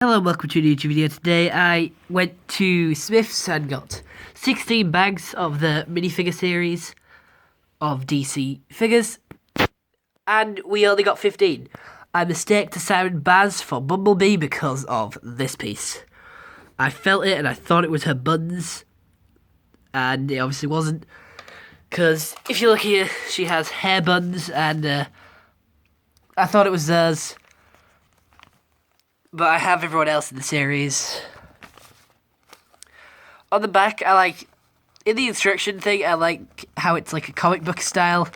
Hello and welcome to a new YouTube video. Today I went to Smith's and got 16 bags of the minifigure series of DC figures, and we only got 15. I mistaked to Simon Baz for Bumblebee because of this piece. I felt it and I thought it was her buns, and it obviously wasn't, because if you look here, she has hair buns, and I thought it was theirs. But I have everyone else in the series. On the back, in the instruction thing, I like how it's like a comic book style,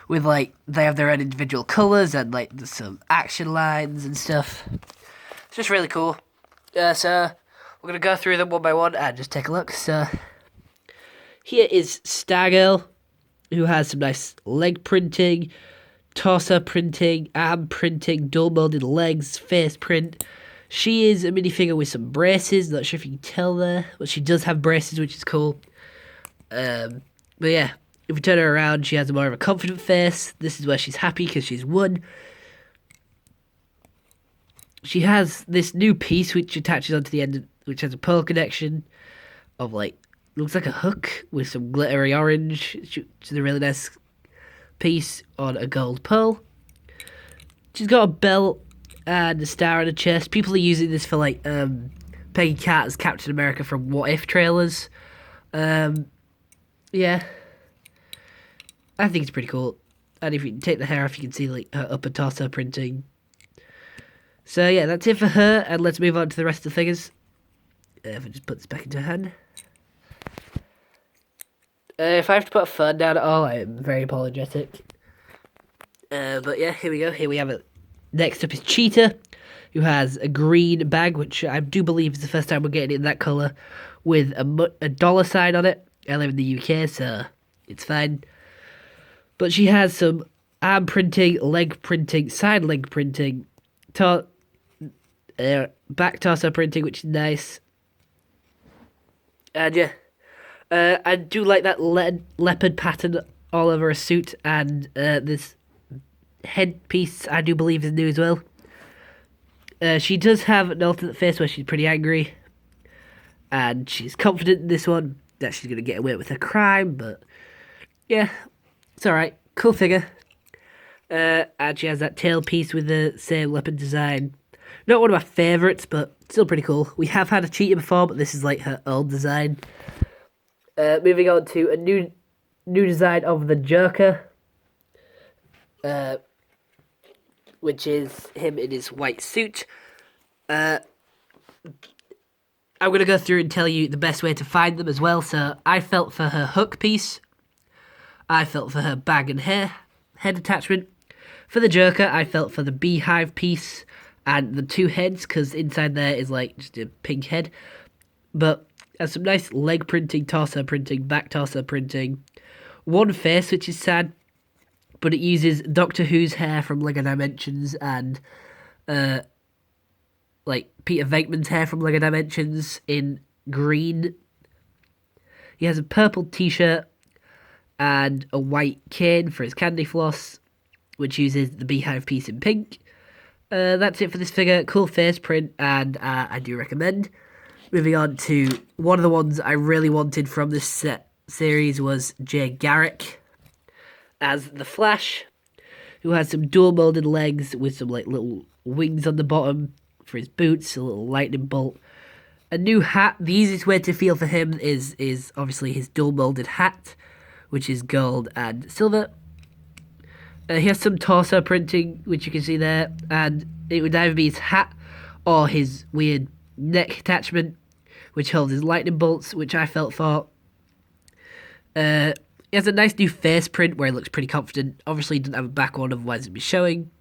with they have their own individual colours and there's some action lines and stuff. It's just really cool. So we're gonna go through them one by one and just take a look. So here is Stargirl, who has some nice leg printing, torso printing, arm printing, dual molded legs, face print. She is a minifigure with some braces. Not sure if you can tell there, but she does have braces, which is cool. But yeah, if we turn her around, she has more of a confident face. This is where she's happy because she's won. She has this new piece which attaches onto the end, which has a pearl connection of looks like a hook with some glittery orange. Which is a really nice piece on a gold pearl. She's got a belt and a star on her chest. People are using this for Peggy Carter's Captain America from What If trailers. Yeah, I think it's pretty cool. And if you take the hair off, you can see her upper torso printing. So yeah, that's it for her, and let's move on to the rest of the figures. If I just put this back into her hand. If I have to put a phone down at all, I am very apologetic. But yeah, here we go. Here we have it. Next up is Cheetah, who has a green bag, which I do believe is the first time we're getting it in that colour, with a dollar sign on it. I live in the UK, so it's fine. But she has some arm printing, leg printing, side leg printing, back torso printing, which is nice. And yeah, I do like that leopard pattern all over her suit, and this headpiece I do believe is new as well. She does have an alternate face where she's pretty angry, and she's confident in this one that she's going to get away with her crime, but yeah, it's alright. Cool figure. And she has that tail piece with the same leopard design. Not one of my favourites, but still pretty cool. We have had a Cheetah before, but this is her old design. Moving on to a new design of the Joker, which is him in his white suit. I'm going to go through and tell you the best way to find them as well. So I felt for her hook piece. I felt for her bag and head attachment. For the Joker, I felt for the beehive piece and the two heads, because inside there is just a pink head. But has some nice leg printing, torso printing, back torso printing. One face, which is sad, but it uses Doctor Who's hair from Lego Dimensions and Peter Venkman's hair from Lego Dimensions in green. He has a purple t-shirt and a white cane for his candy floss, which uses the beehive piece in pink. That's it for this figure. Cool face print, and I do recommend. Moving on to one of the ones I really wanted from this series was Jay Garrick as the Flash, who has some dual molded legs with some little wings on the bottom for his boots, a little lightning bolt, a new hat. The easiest way to feel for him is obviously his dual molded hat, which is gold and silver. He has some torso printing, which you can see there, and it would either be his hat or his weird neck attachment, which holds his lightning bolts, which I felt for. He has a nice new face print where he looks pretty confident. Obviously, he doesn't have a back one, otherwise it'd be showing.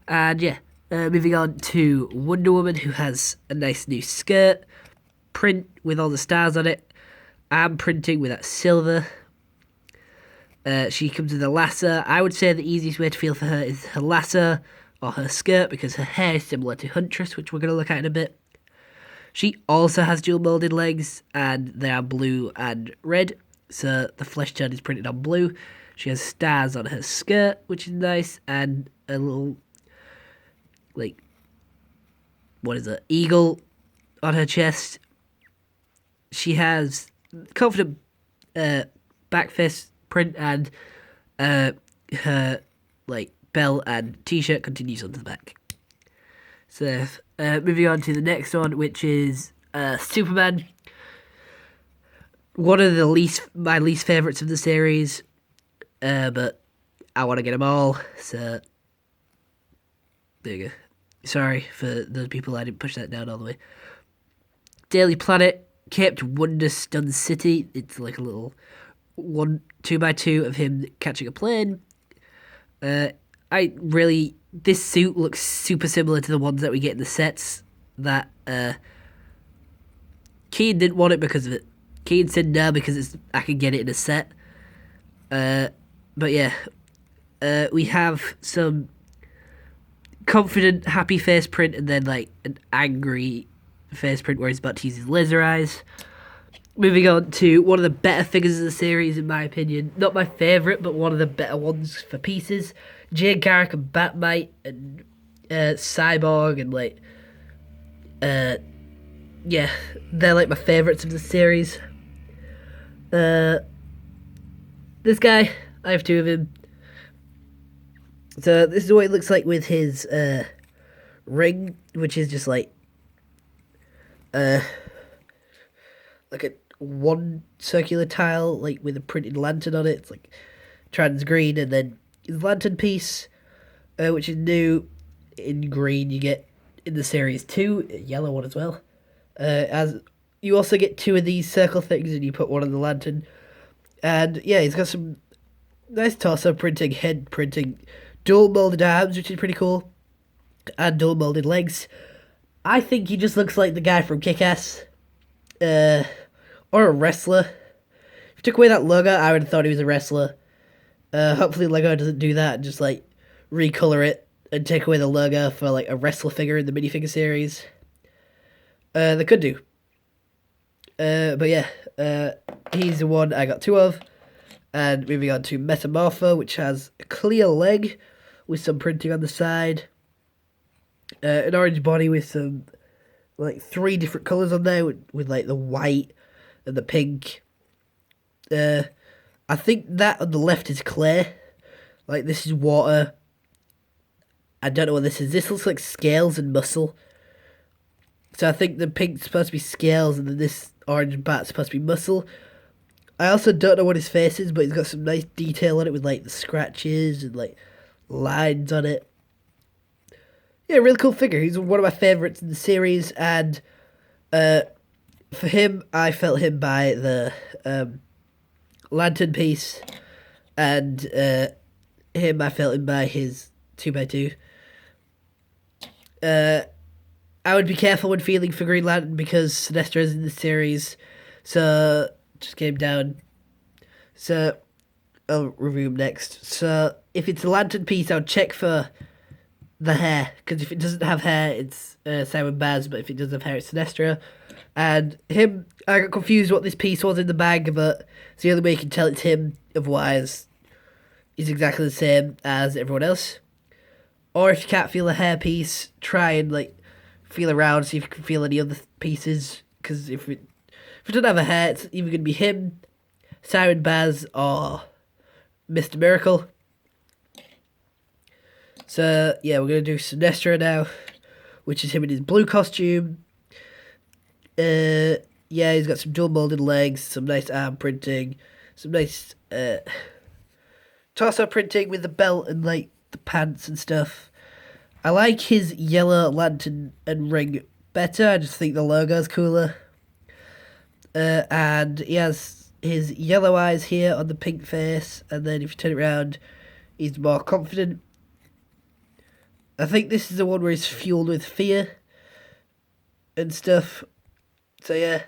And yeah, moving on to Wonder Woman, who has a nice new skirt print with all the stars on it. Arm printing with that silver. She comes with a lasso. I would say the easiest way to feel for her is her lasso or her skirt, because her hair is similar to Huntress, which we're going to look at in a bit. She also has dual molded legs, and they are blue and red. So the flesh tone is printed on blue. She has stars on her skirt, which is nice, and a little what is it, eagle on her chest. She has confident back fist print, and her like belt and t-shirt continues onto the back. So moving on to the next one, which is Superman. One of my least favorites of the series, but I want to get them all. So there you go. Sorry for those people, I didn't push that down all the way. Daily Planet, Cape Wonder Stun City. It's like a little 2x2 of him catching a plane. This suit looks super similar to the ones that we get in the sets. That Keen didn't want it because of it. Keen said no because I can get it in a set. But yeah, we have some confident, happy face print, and then like an angry face print where he's about to use his laser eyes. Moving on to one of the better figures of the series, in my opinion. Not my favourite, but one of the better ones for pieces. Jane Garrick and Batmite and Cyborg and like... yeah, they're like my favourites of the series. This guy, I have two of him. So this is what he looks like with his ring, which is just like a one circular tile, like with a printed lantern on it. It's like trans green, and then his lantern piece, which is new in green. You get in the series 2, a yellow one as well. As you also get 2 of these circle things, and you put one on the lantern. And yeah, he's got some nice torso printing, head printing, dual molded arms, which is pretty cool, and dual molded legs. I think he just looks like the guy from Kick-Ass, or a wrestler. If you took away that logo, I would have thought he was a wrestler. Hopefully Lego doesn't do that and just like recolor it and take away the logo for like a wrestler figure in the minifigure series. They could do. But yeah, he's the one I got 2 of. And moving on to Metamorpho, which has a clear leg with some printing on the side. An orange body with some like 3 different colours on there with like the white and the pink. I think that on the left is clay. Like this is water. I don't know what this is. This looks like scales and muscle. So I think the pink's supposed to be scales, and then this orange bat's supposed to be muscle. I also don't know what his face is, but he's got some nice detail on it with like the scratches and like lines on it. Yeah, really cool figure. He's one of my favourites in the series, and for him, I felt him by the lantern piece, and him, I felt him by his 2x2. I would be careful when feeling for Green Lantern because Sinestro is in the series, so just came down. So I'll review him next. So if it's a lantern piece, I'll check for the hair, because if it doesn't have hair, it's Simon Baz, but if it does have hair, it's Sinestro. And him, I got confused what this piece was in the bag, but it's the only way you can tell it's him, otherwise he's exactly the same as everyone else. Or if you can't feel a hair piece, try and like feel around, see if you can feel any other pieces, because if it doesn't have a hair, it's either going to be him, Simon Baz, or Mr. Miracle. So yeah, we're going to do Sinestro now, which is him in his blue costume. Yeah, he's got some dual molded legs, some nice arm printing, some nice torso printing with the belt and like the pants and stuff. I like his yellow lantern and ring better. I just think the logo's cooler. And he has his yellow eyes here on the pink face, and then if you turn it around, he's more confident. I think this is the one where he's fueled with fear and stuff. So yeah,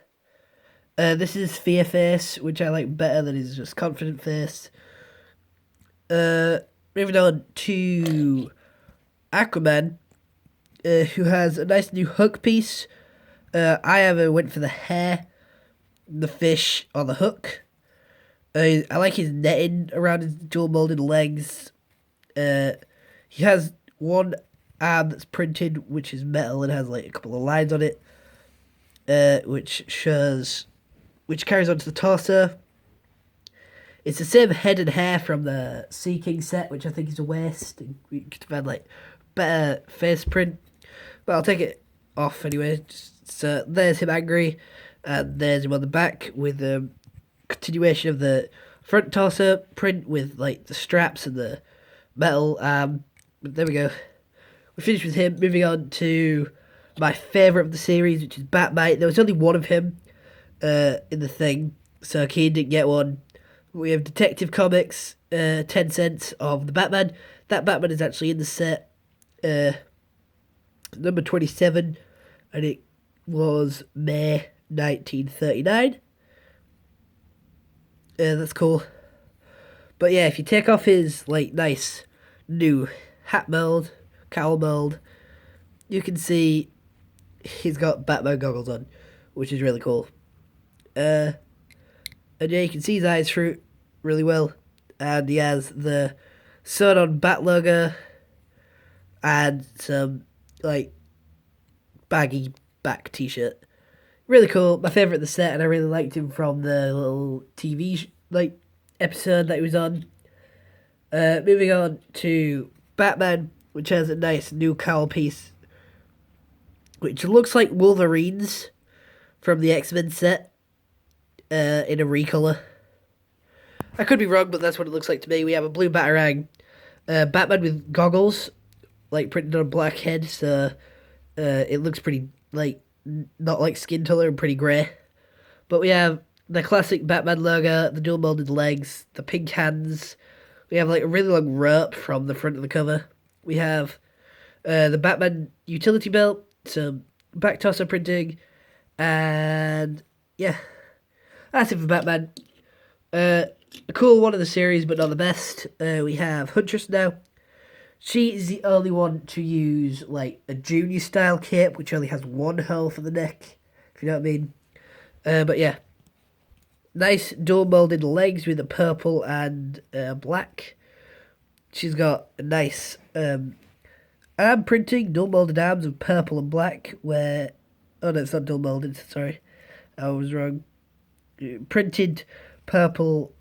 this is fear face, which I like better than his just confident face. Moving on to Aquaman, who has a nice new hook piece. I either went for the hair, the fish, or the hook. I like his netting around his dual molded legs. He has one arm that's printed, which is metal and has like a couple of lines on it, which carries on to the torso. It's the same head and hair from the Sea King set, which I think is a waist. And we could have had like better face print, but I'll take it off anyway. So there's him angry, and there's him on the back with a continuation of the front torso print with like the straps and the metal. But there we go. We finished with him. Moving on to my favourite of the series, which is Batmite. There was only one of him in the thing, so Keen didn't get one. We have Detective Comics, 10 cents of the Batman. That Batman is actually in the set, number 27, and it was May 1939. That's cool. But yeah, if you take off his like nice new hat mold, cowl mold, you can see he's got Batman goggles on, which is really cool. And yeah, you can see his eyes through really well, and he has the sewn on bat logo and some like baggy back t-shirt. Really cool. My favourite of the set, and I really liked him from the little TV like episode that he was on. Moving on to Batman, which has a nice new cowl piece, which looks like Wolverine's from the X-Men set, in a recolor. I could be wrong, but that's what it looks like to me. We have a blue Batarang, Batman with goggles, like printed on a black head, so it looks pretty, like, not like skin color and pretty grey. But we have the classic Batman logo, the dual molded legs, the pink hands. We have like a really long rope from the front of the cover. We have the Batman utility belt, some back torso printing, and yeah, that's it for Batman. A cool one of the series, but not the best. We have Huntress now. She is the only one to use like a junior style cape, which only has one hole for the neck, if you know what I mean. But yeah, nice dual molded legs with a purple and black. She's got a nice arm printing, dual molded arms of purple and black. Where oh no, it's not dual molded. Sorry, I was wrong. Printed purple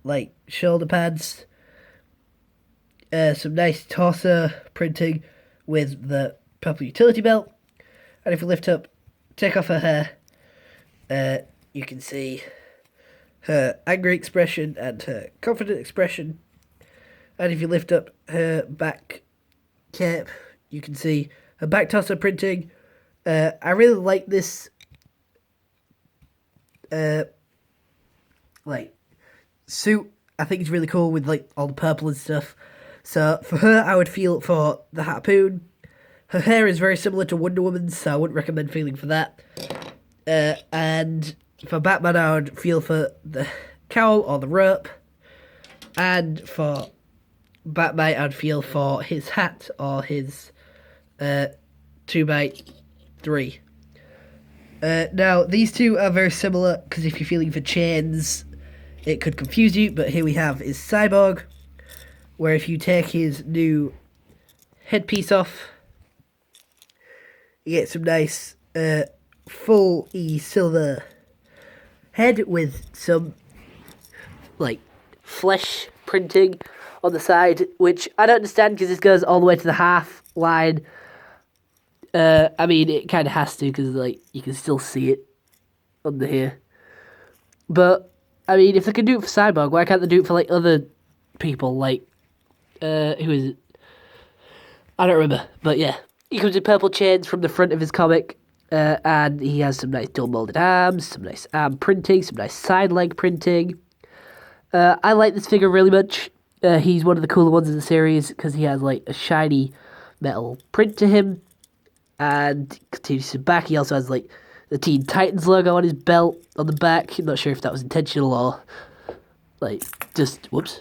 like shoulder pads. Some nice torso printing with the purple utility belt. And if we lift up, take off her hair, you can see her angry expression and her confident expression. And if you lift up her back cape, you can see her back torso printing. I really like this like suit. I think it's really cool with like all the purple and stuff. So for her, I would feel for the harpoon. Her hair is very similar to Wonder Woman's, so I wouldn't recommend feeling for that. And for Batman, I would feel for the cowl or the rope. And for Batman, I'd feel for his hat or his 2x3. Now, these two are very similar, because if you're feeling for chains, it could confuse you. But here we have is Cyborg, where if you take his new headpiece off, you get some nice full silver head with some like flesh printing on the side, which I don't understand because this goes all the way to the half line. I mean, it kind of has to because like you can still see it under here. But I mean, if they can do it for Cyborg, why can't they do it for like other people? Like who is it? I don't remember, but yeah, he comes with purple chains from the front of his comic, and he has some nice dual molded arms, some nice arm printing, some nice side leg printing. I like this figure really much. He's one of the cooler ones in the series because he has like a shiny metal print to him, and continues to back. He also has like the Teen Titans logo on his belt on the back. I'm not sure if that was intentional or like just whoops.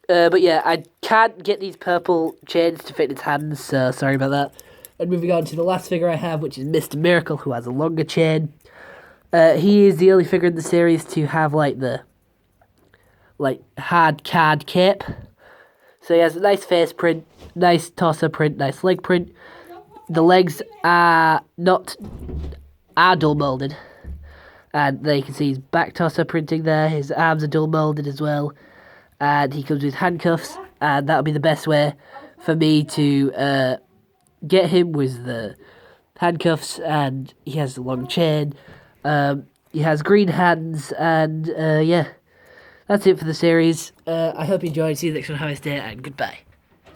But yeah, I can't get these purple chains to fit in his hands, so sorry about that. And moving on to the last figure I have, which is Mr. Miracle, who has a longer chain. He is the only figure in the series to have like the hard card cape. So he has a nice face print, nice torso print, nice leg print. The legs are dual molded. And there you can see his back torso printing there. His arms are dual molded as well. And he comes with handcuffs, and that'll be the best way for me to get him with the handcuffs, and he has a long chain. He has green hands, and yeah, that's it for the series. I hope you enjoyed. See you next one. Have a nice day, and goodbye.